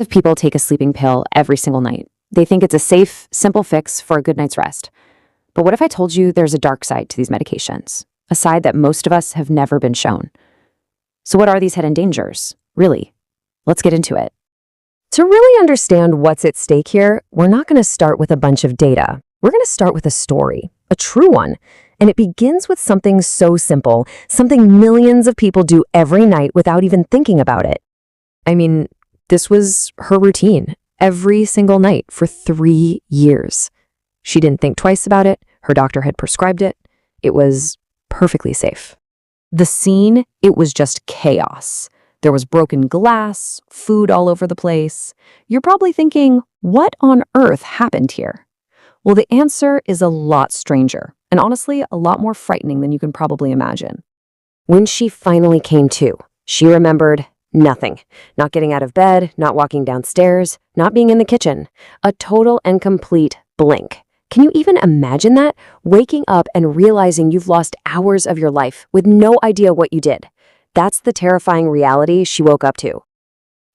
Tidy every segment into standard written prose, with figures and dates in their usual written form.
Of people take a sleeping pill every single night. They think it's a safe, simple fix for a good night's rest. But what if I told you there's a dark side to these medications? A side that most of us have never been shown. So what are these hidden dangers? Really? Let's get into it. To really understand what's at stake here, we're not going to start with a bunch of data. We're going to start with a story, a true one. And it begins with something so simple, something millions of people do every night without even thinking about it. I mean, this was her routine every single night for 3 years. She didn't think twice about it. Her doctor had prescribed it. It was perfectly safe. The scene, it was just chaos. There was broken glass, food all over the place. You're probably thinking, what on earth happened here? Well, the answer is a lot stranger, and honestly, a lot more frightening than you can probably imagine. When she finally came to, she remembered nothing. Not getting out of bed, not walking downstairs, not being in the kitchen. A total and complete blank. Can you even imagine that? Waking up and realizing you've lost hours of your life with no idea what you did. That's the terrifying reality she woke up to.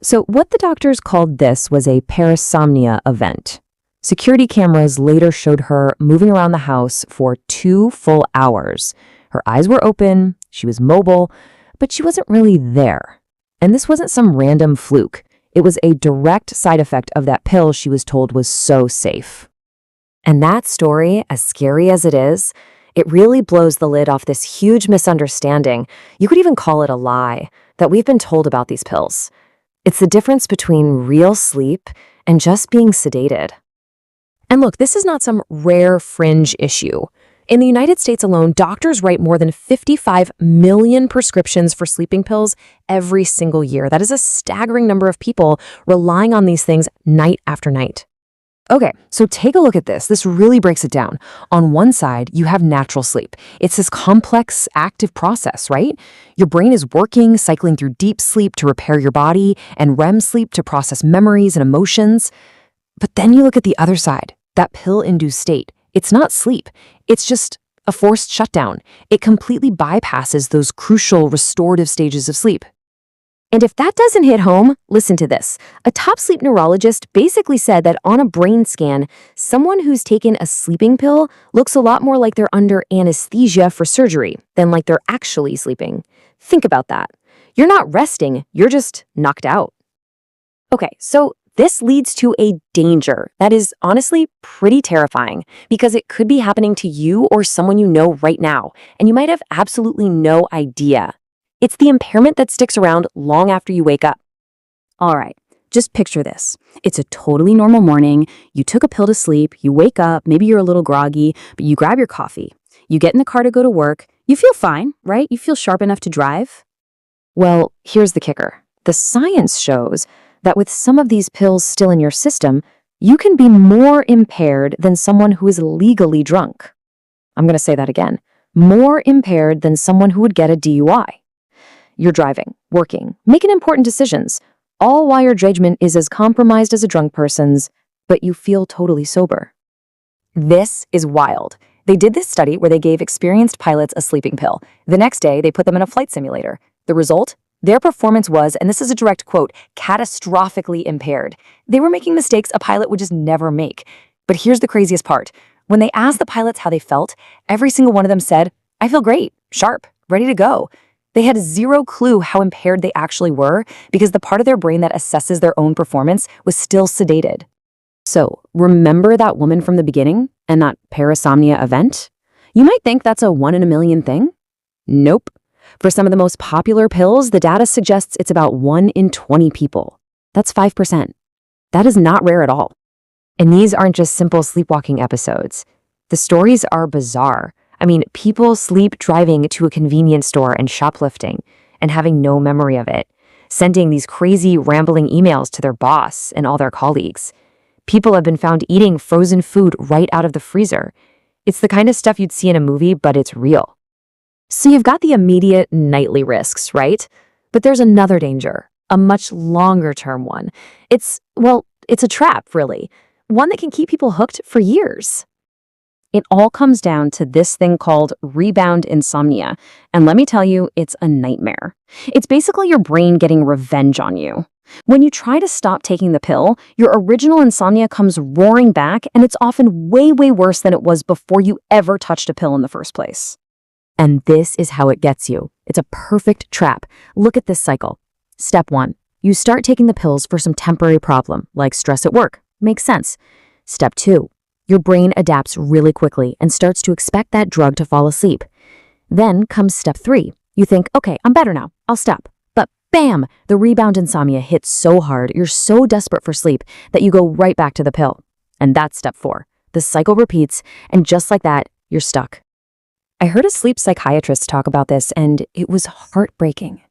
So what the doctors called this was a parasomnia event. Security cameras later showed her moving around the house for 2 full hours. Her eyes were open, she was mobile, but she wasn't really there. And this wasn't some random fluke. It was a direct side effect of that pill she was told was so safe. And that story, as scary as it is, it really blows the lid off this huge misunderstanding. You could even call it a lie that we've been told about these pills. It's the difference between real sleep and just being sedated. And look, this is not some rare fringe issue. In the United States alone, doctors write more than 55 million prescriptions for sleeping pills every single year. That is a staggering number of people relying on these things night after night. Okay, so take a look at this. This really breaks it down. On one side, you have natural sleep. It's this complex, active process, right? Your brain is working, cycling through deep sleep to repair your body, and REM sleep to process memories and emotions. But then you look at the other side, that pill-induced state. It's not sleep. It's just a forced shutdown. It completely bypasses those crucial restorative stages of sleep. And if that doesn't hit home, listen to this. A top sleep neurologist basically said that on a brain scan, someone who's taken a sleeping pill looks a lot more like they're under anesthesia for surgery than like they're actually sleeping. Think about that. You're not resting, you're just knocked out. Okay, so this leads to a danger that is honestly pretty terrifying because it could be happening to you or someone you know right now, and you might have absolutely no idea. It's the impairment that sticks around long after you wake up. All right, just picture this. It's a totally normal morning. You took a pill to sleep, you wake up, maybe you're a little groggy, but you grab your coffee. You get in the car to go to work. You feel fine, right? You feel sharp enough to drive. Well, here's the kicker. The science shows that with some of these pills still in your system, you can be more impaired than someone who is legally drunk. I'm going to say that again. More impaired than someone who would get a DUI. You're driving, working, making important decisions, all while your judgment is as compromised as a drunk person's, but you feel totally sober. This is wild. They did this study where they gave experienced pilots a sleeping pill. The next day, they put them in a flight simulator. The result? Their performance was, and this is a direct quote, catastrophically impaired. They were making mistakes a pilot would just never make. But here's the craziest part. When they asked the pilots how they felt, every single one of them said, "I feel great, sharp, ready to go." They had zero clue how impaired they actually were because the part of their brain that assesses their own performance was still sedated. So, remember that woman from the beginning and that parasomnia event? You might think that's a 1 in a million thing. Nope. For some of the most popular pills, the data suggests it's about 1 in 20 people. That's 5%. That is not rare at all. And these aren't just simple sleepwalking episodes. The stories are bizarre. I mean, people sleep driving to a convenience store and shoplifting and having no memory of it, sending these crazy rambling emails to their boss and all their colleagues. People have been found eating frozen food right out of the freezer. It's the kind of stuff you'd see in a movie, but it's real. So you've got the immediate nightly risks, right? But there's another danger, a much longer term one. It's a trap, really. One that can keep people hooked for years. It all comes down to this thing called rebound insomnia. And let me tell you, it's a nightmare. It's basically your brain getting revenge on you. When you try to stop taking the pill, your original insomnia comes roaring back, and it's often way, way worse than it was before you ever touched a pill in the first place. And this is how it gets you. It's a perfect trap. Look at this cycle. Step 1. You start taking the pills for some temporary problem, like stress at work. Makes sense. Step 2. Your brain adapts really quickly and starts to expect that drug to fall asleep. Then comes step 3. You think, okay, I'm better now. I'll stop. But bam, the rebound insomnia hits so hard, you're so desperate for sleep that you go right back to the pill. And that's step 4. The cycle repeats, and just like that, you're stuck. I heard a sleep psychiatrist talk about this, and it was heartbreaking.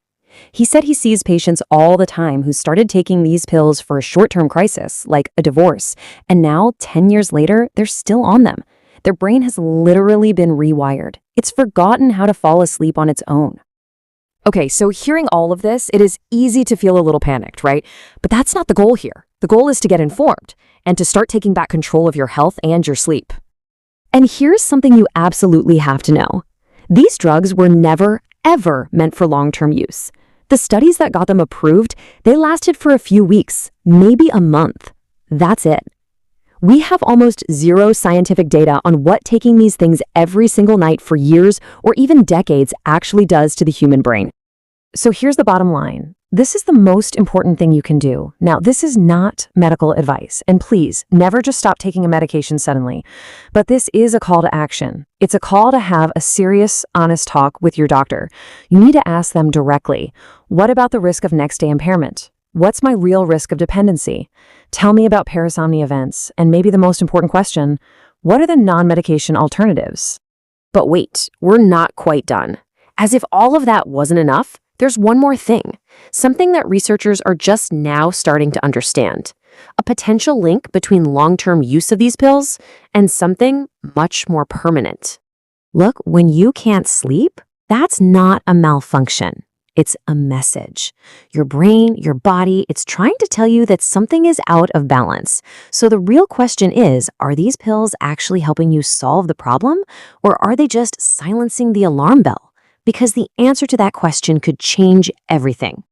He said he sees patients all the time who started taking these pills for a short-term crisis, like a divorce, and now, 10 years later, they're still on them. Their brain has literally been rewired. It's forgotten how to fall asleep on its own. Okay, so hearing all of this, it is easy to feel a little panicked, right? But that's not the goal here. The goal is to get informed and to start taking back control of your health and your sleep. And here's something you absolutely have to know. These drugs were never, ever meant for long-term use. The studies that got them approved, they lasted for a few weeks, maybe a month. That's it. We have almost zero scientific data on what taking these things every single night for years or even decades actually does to the human brain. So here's the bottom line. This is the most important thing you can do. Now, this is not medical advice, and please, never just stop taking a medication suddenly. But this is a call to action. It's a call to have a serious, honest talk with your doctor. You need to ask them directly, what about the risk of next-day impairment? What's my real risk of dependency? Tell me about parasomnia events, and maybe the most important question, what are the non-medication alternatives? But wait, we're not quite done. As if all of that wasn't enough, there's one more thing, something that researchers are just now starting to understand. A potential link between long-term use of these pills and something much more permanent. Look, when you can't sleep, that's not a malfunction. It's a message. Your brain, your body, it's trying to tell you that something is out of balance. So the real question is, are these pills actually helping you solve the problem, or are they just silencing the alarm bell? Because the answer to that question could change everything.